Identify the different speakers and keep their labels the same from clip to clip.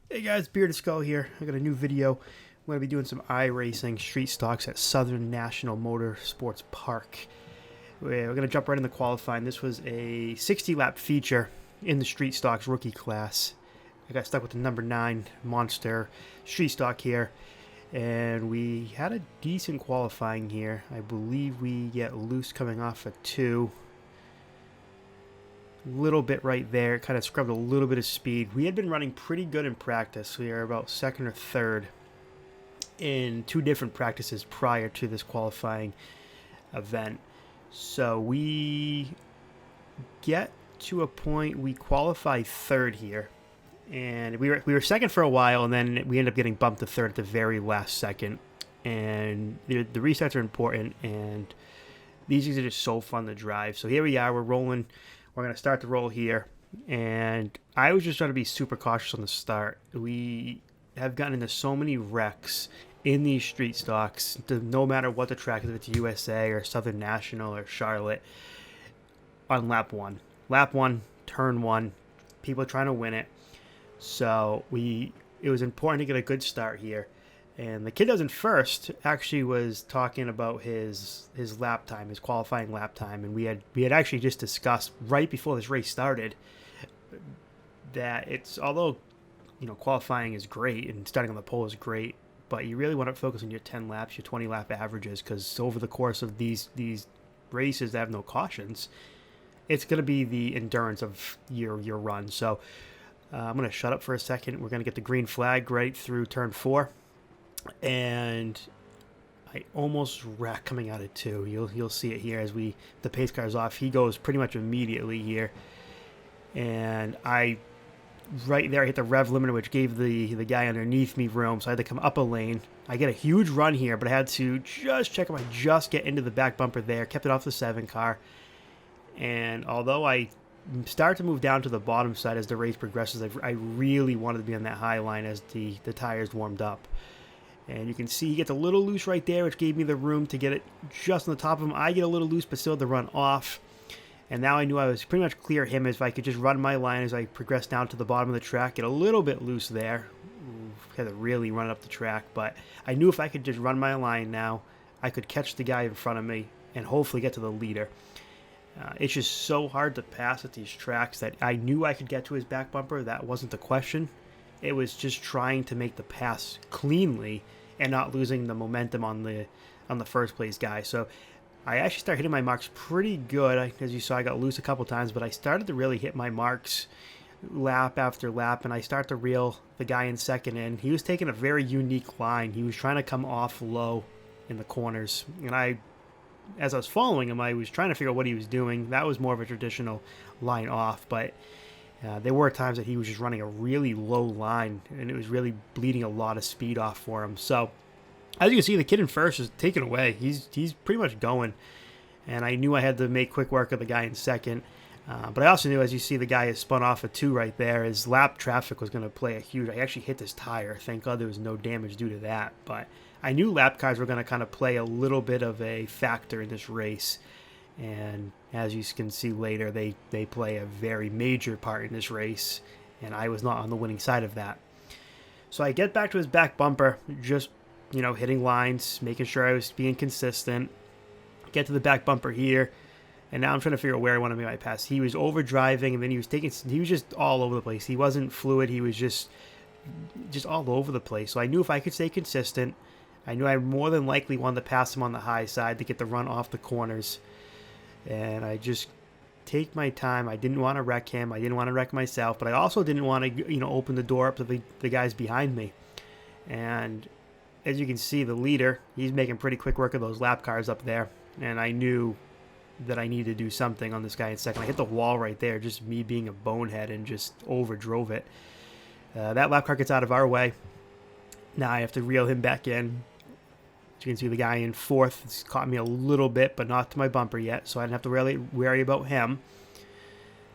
Speaker 1: Hey guys, TheBeardedSkull here. I got a new video. I'm going to be doing some iRacing street stocks at Southern National Motorsports Park. We're going to jump right into qualifying. This was a 60-lap feature in the street stocks rookie class. I got stuck with the number 9 Monster street stock here, and we had a decent qualifying here. I believe we get loose coming off a 2. Little bit right there, kind of scrubbed a little bit of speed. We had been running pretty good in practice. We are about second or third in 2 different practices prior to this qualifying event. So we get to a point, we qualify third here, and we were second for a while, and then we end up getting bumped to third at the very last second. And the restarts are important, and these things are just so fun to drive. So here we are, we're rolling. We're going to start the roll here, and I was just trying to be super cautious on the start. We have gotten into so many wrecks in these street stocks, no matter what the track is, if it's USA or Southern National or Charlotte, on lap 1. Lap 1, turn 1, people are trying to win it. So it was important to get a good start here. And the kid that was in first actually was talking about his lap time, his qualifying lap time, and we had actually just discussed right before this race started that it's, although qualifying is great and starting on the pole is great, but you really want to focus on your 10 laps, your 20 lap averages, because over the course of these races that have no cautions, it's going to be the endurance of your run. So I'm going to shut up for a second. We're going to get the green flag right through turn 4. And I almost wrecked coming out of 2. You'll see it here as the pace car's off. He goes pretty much immediately here, and right there I hit the rev limiter, which gave the guy underneath me room, so I had to come up a lane. I get a huge run here, but I had to just check if I just get into the back bumper there. Kept it off the 7 car, and although I start to move down to the bottom side as the race progresses, I really wanted to be on that high line as the tires warmed up. And you can see he gets a little loose right there, which gave me the room to get it just on the top of him. I get a little loose, but still had to run off. And now I knew I was pretty much clear him if I could just run my line as I progress down to the bottom of the track. Get a little bit loose there. Had to really run up the track. But I knew if I could just run my line now, I could catch the guy in front of me and hopefully get to the leader. It's just so hard to pass at these tracks that I knew I could get to his back bumper. That wasn't the question. It was just trying to make the pass cleanly and not losing the momentum on the first place guy. So I actually started hitting my marks pretty good. As you saw, I got loose a couple times, but I started to really hit my marks lap after lap, and I start to reel the guy in second in. He was taking a very unique line. He was trying to come off low in the corners, and as I was following him, I was trying to figure out what he was doing. That was more of a traditional line off, but there were times that he was just running a really low line, and it was really bleeding a lot of speed off for him. So, as you can see, the kid in first is taken away. He's pretty much going, and I knew I had to make quick work of the guy in second. But I also knew, as you see, the guy has spun off a 2 right there. His lap traffic was going to play a huge. I actually hit this tire. Thank God there was no damage due to that. But I knew lap cars were going to kind of play a little bit of a factor in this race. And as you can see later, they play a very major part in this race, and I was not on the winning side of that. So I get back to his back bumper, just hitting lines, making sure I was being consistent. Get to the back bumper here, and now I'm trying to figure out where I want to make my pass. He was overdriving, and then he was just all over the place. He wasn't fluid. He was just all over the place. So I knew if I could stay consistent, I knew I more than likely wanted to pass him on the high side to get the run off the corners. And I just take my time. I didn't want to wreck him. I didn't want to wreck myself, but I also didn't want to, open the door up to the guys behind me. And as you can see, the leader, he's making pretty quick work of those lap cars up there. And I knew that I needed to do something on this guy in second. I hit the wall right there, just me being a bonehead, and just overdrove it. That lap car gets out of our way. Now I have to reel him back in. You can see the guy in fourth. It's caught me a little bit, but not to my bumper yet, so I didn't have to really worry about him.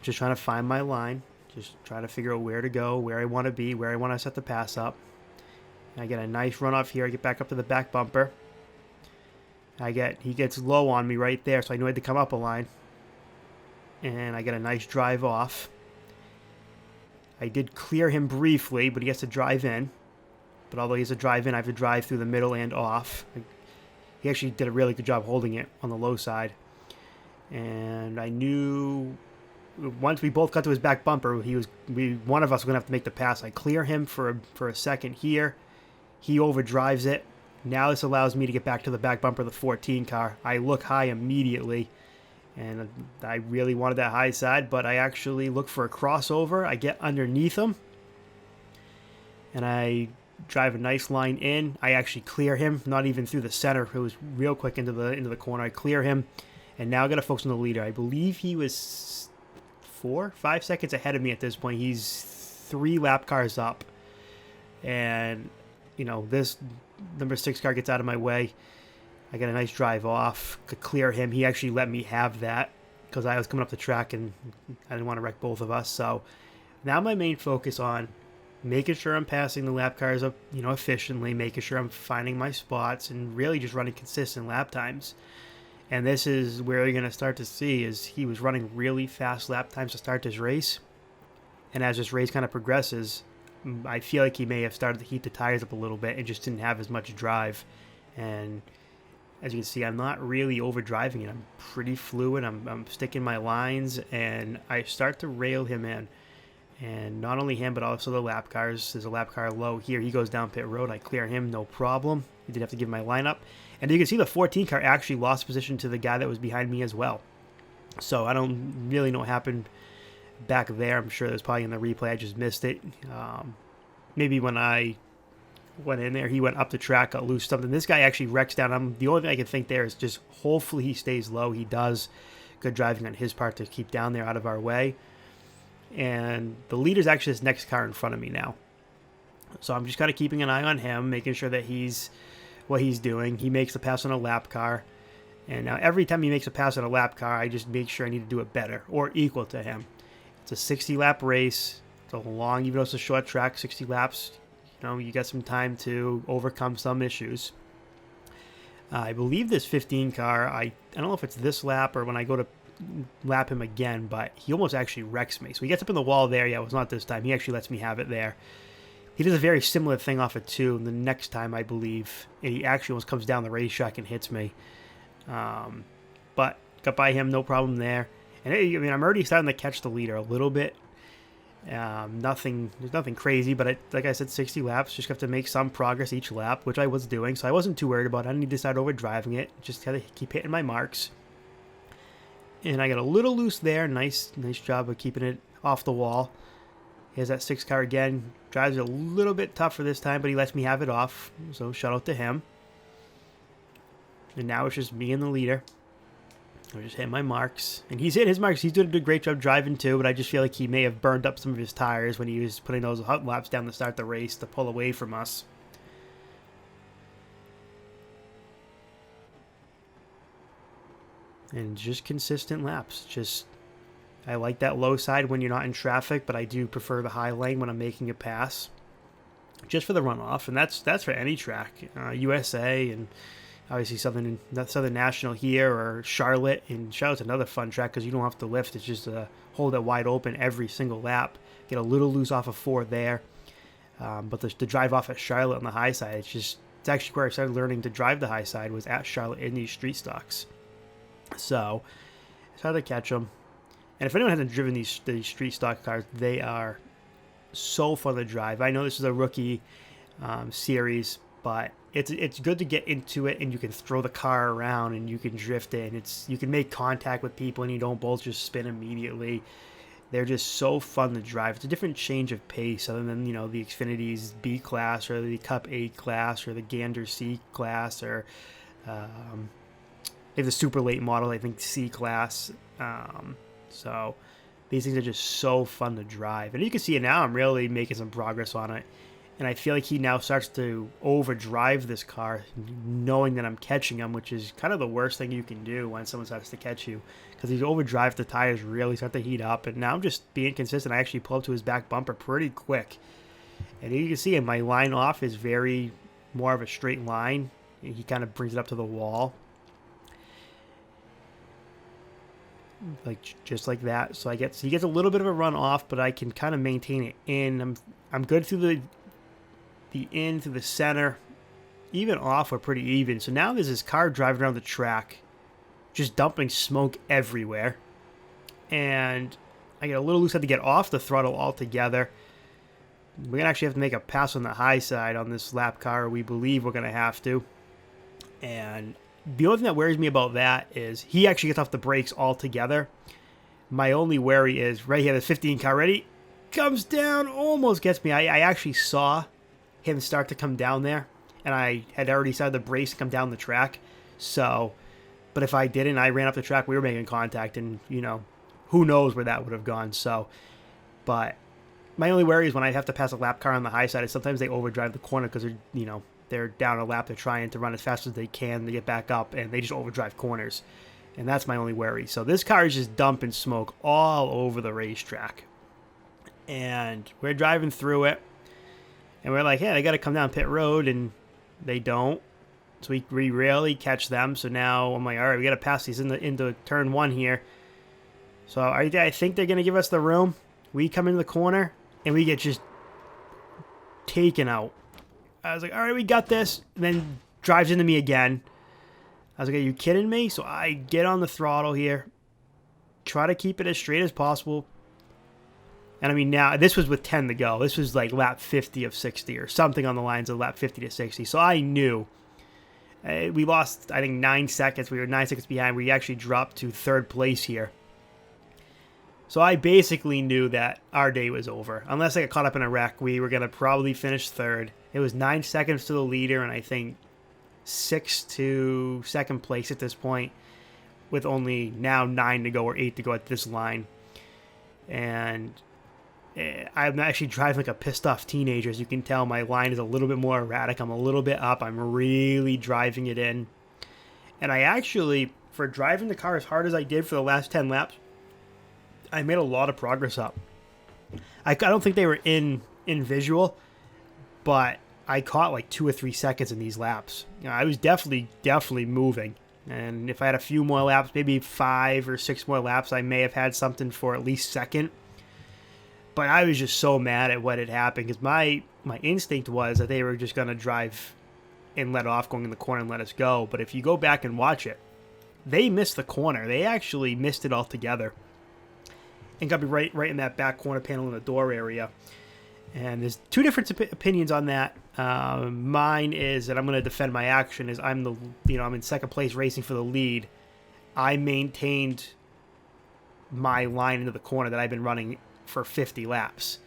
Speaker 1: Just trying to find my line. Just trying to figure out where to go, where I want to be, where I want to set the pass up. And I get a nice run off here. I get back up to the back bumper. He gets low on me right there, so I knew I had to come up a line. And I get a nice drive off. I did clear him briefly, but he has to drive in. But although he has to drive in, I have to drive through the middle and off. He actually did a really good job holding it on the low side. And I knew once we both got to his back bumper, one of us was going to have to make the pass. I clear him for a second here. He overdrives it. Now this allows me to get back to the back bumper of the 14 car. I look high immediately, and I really wanted that high side, but I actually look for a crossover. I get underneath him, and I drive a nice line in. I actually clear him, not even through the center. It was real quick into the corner. I clear him, and now I got to focus on the leader. I believe he was 4-5 seconds ahead of me at this point. He's 3 lap cars up, and this number 6 car gets out of my way. I got a nice drive off, could clear him. He actually let me have that because I was coming up the track and I didn't want to wreck both of us. So now my main focus on making sure I'm passing the lap cars up, efficiently, making sure I'm finding my spots and really just running consistent lap times. And this is where you're going to start to see is he was running really fast lap times to start this race. And as this race kind of progresses, I feel like he may have started to heat the tires up a little bit and just didn't have as much drive. And as you can see, I'm not really overdriving it. I'm pretty fluid. I'm sticking my lines, and I start to rail him in. And not only him, but also the lap cars. There's a lap car low here. He goes down pit road. I clear him, no problem. He didn't have to give my lineup. And you can see the 14 car actually lost position to the guy that was behind me as well. So I don't really know what happened back there. I'm sure there's probably in the replay. I just missed it. Maybe when I went in there, he went up the track, got loose something. This guy actually wrecks down. The only thing I can think there is just hopefully he stays low. He does. Good driving on his part to keep down there out of our way. And the leader's actually this next car in front of me now. So I'm just kind of keeping an eye on him, making sure that what he's doing. He makes the pass on a lap car. And now every time he makes a pass on a lap car, I just make sure I need to do it better or equal to him. It's a 60-lap race. It's a long, even though it's a short track, 60 laps. You got some time to overcome some issues. I believe this 15 car, I don't know if it's this lap or when I go to lap him again, but he almost actually wrecks me. So he gets up in the wall there. Yeah, it was not this time. He actually lets me have it there. He does a very similar thing off of 2 the next time, I believe. And he actually almost comes down the racetrack and hits me. But got by him, no problem there. And I'm already starting to catch the leader a little bit. There's nothing crazy, but like I said, 60 laps. Just have to make some progress each lap, which I was doing. So I wasn't too worried about it. I didn't need to start overdriving it. Just had to keep hitting my marks. And I got a little loose there. Nice job of keeping it off the wall. Here's that 6 car again. Drives a little bit tougher this time, but he lets me have it off. So shout out to him. And now it's just me and the leader. I'm just hitting my marks. And he's hitting his marks. He's doing a great job driving too, but I just feel like he may have burned up some of his tires when he was putting those hot laps down to start the race to pull away from us. And just consistent laps. I like that low side when you're not in traffic, but I do prefer the high lane when I'm making a pass. Just for the runoff, and that's for any track. USA and obviously Southern National here, or Charlotte. And Charlotte's another fun track because you don't have to lift. It's just hold it wide open every single lap. Get a little loose off of 4 there. But the drive off at Charlotte on the high side, it's actually where I started learning to drive the high side was at Charlotte in these street stocks. So I started to catch them. And if anyone hasn't driven these street stock cars, they are so fun to drive. I know this is a rookie series, but it's good to get into it, and you can throw the car around and you can drift it, and you can make contact with people and you don't both just spin immediately. They're just so fun to drive. It's a different change of pace other than, the Xfinity's B class or the Cup A class or the Gander C class or the super late model, I think C class. So these things are just so fun to drive. And you can see it now. I'm really making some progress on it. And I feel like he now starts to overdrive this car, knowing that I'm catching him, which is kind of the worst thing you can do when someone starts to catch you. Because he overdrives, the tires really start to heat up. And now I'm just being consistent. I actually pull up to his back bumper pretty quick. And you can see my line off is very more of a straight line. He kind of brings it up to the wall. like just like that. So he gets a little bit of a run off, but I can kind of maintain it in. I'm good through the in through the center, even off. We're pretty even. So now there's this car driving around the track, just dumping smoke everywhere, and I get a little loose. I have to get off the throttle altogether. We're gonna actually have to make a pass on the high side on this lap car. We believe we're gonna have to, and the only thing that worries me about that is he actually gets off the brakes altogether. My only worry is right here, the 15 car ready, comes down, almost gets me. I actually saw him start to come down there, and I had already started the brace to come down the track. So, but if I didn't, I ran up the track, we were making contact, and, you know, who knows where that would have gone. So, but my only worry is when I have to pass a lap car on the high side is sometimes they overdrive the corner because they're, you know, they're down a lap. They're trying to run as fast as they can to get back up, and they just overdrive corners. And that's my only worry. So this car is just dumping smoke all over the racetrack. And we're driving through it, and we're like, hey, they got to come down pit road, and they don't. So we rarely catch them. So now I'm like, all right, we got to pass these into turn one here. So I think they're going to give us the room. We come into the corner, and we get just taken out. I was like, all right, we got this. And then drives into me again. I was like, are you kidding me? So I get on the throttle here. Try to keep it as straight as possible. And I mean, now, this was with 10 to go. This was like lap 50 of 60 or something on the lines of lap 50 to 60. So I knew. We lost, I think, 9 seconds. We were 9 seconds behind. We actually dropped to third place here. So I basically knew that our day was over. Unless I got caught up in a wreck, we were going to probably finish third. It was 9 seconds to the leader, and I think 6 to second place at this point, with only now 9 to go or 8 to go at this line. And I'm actually driving like a pissed off teenager. As you can tell, my line is a little bit more erratic. I'm a little bit up. I'm really driving it in. And I actually, for driving the car as hard as I did for the last 10 laps, I made a lot of progress up. I don't think they were in visual, but I caught like 2 or 3 seconds in these laps. You know, I was definitely moving. And if I had a few more laps, maybe 5 or 6 more laps, I may have had something for at least second. But I was just so mad at what had happened because my instinct was that they were just going to drive and let off going in the corner and let us go. But if you go back and watch it, they missed the corner. They actually missed it altogether. And got me right in that back corner panel in the door area. And there's 2 different opinions on that. Mine is that I'm going to defend my action. Is I'm in second place racing for the lead. I maintained my line into the corner that I've been running for 50 laps.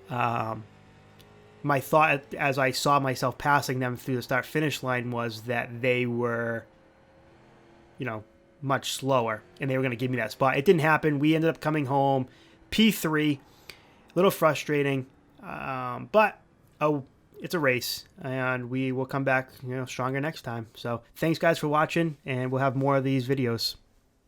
Speaker 1: My thought as I saw myself passing them through the start-finish line was that they were, much slower, and they were going to give me that spot. It didn't happen. We ended up coming home P3. A little frustrating, but it's a race, and we will come back stronger next time. So thanks, guys, for watching, and we'll have more of these videos.